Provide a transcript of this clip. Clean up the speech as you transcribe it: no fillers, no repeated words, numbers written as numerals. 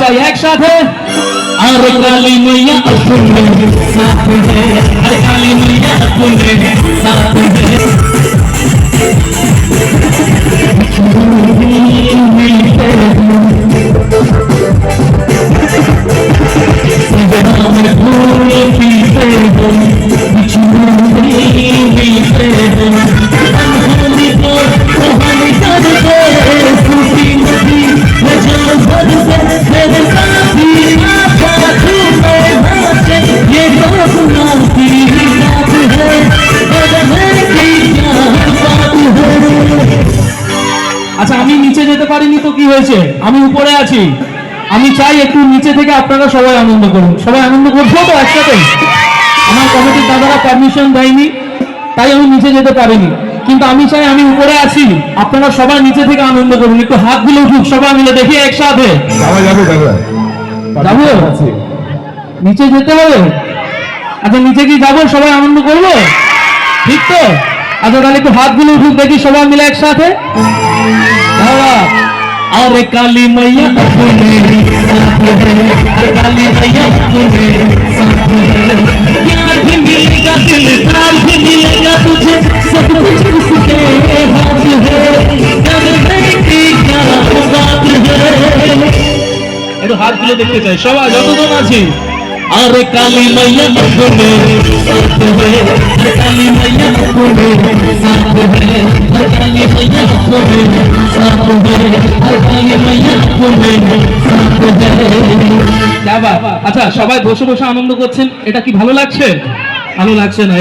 চাই একসাথে। আর কালী मैया अपने साथ है, हर काली मैया अपने साथ है। আচ্ছা, আমি নিচে যেতে পারিনি তো কি হয়েছে, আমি উপরে আছি। আমি চাই একটু নিচে থেকে আপনারা সবাই আনন্দ করুন। সবাই আনন্দ করবো তো একসাথে? আমার কমিটির দাদারা পারমিশন দেয়নি, তাই আমি নিচে যেতে পারিনি, কিন্তু আমি চাই আমি উপরে আছি, আপনারা সবাই নিচে থেকে আনন্দ করুন। একটু হাত দিলে উঠুক সবাই মিলে, দেখি একসাথে। যাবো নিচে যেতে হবে? আচ্ছা, নিচে কি যাবো? সবাই আনন্দ করবো, ঠিক তো? আচ্ছা, তাহলে একটু হাত দিলে উঠুক, দেখি সবাই মিলে একসাথে। अरे काली मैया अपने साथ है, काली मैया अपने साथ है। प्यार भी मिलेगा, दिलदार भी मिलेगा तुझे, सब कुछ उसके हाथ है। करने की क्या बात है, একটু হাত তুলে দেখতে চাই সবাই যতজন আছি। अरे काली मैया अपने साथ है, काली मैया अपने साथ है, काली मैया अपने साथ है, काली मैया अपने साथ है। क्या बात। আচ্ছা, সবাই বসে বসে আনন্দ করছেন, এটা কি ভালো লাগছে? ভালো লাগছে না?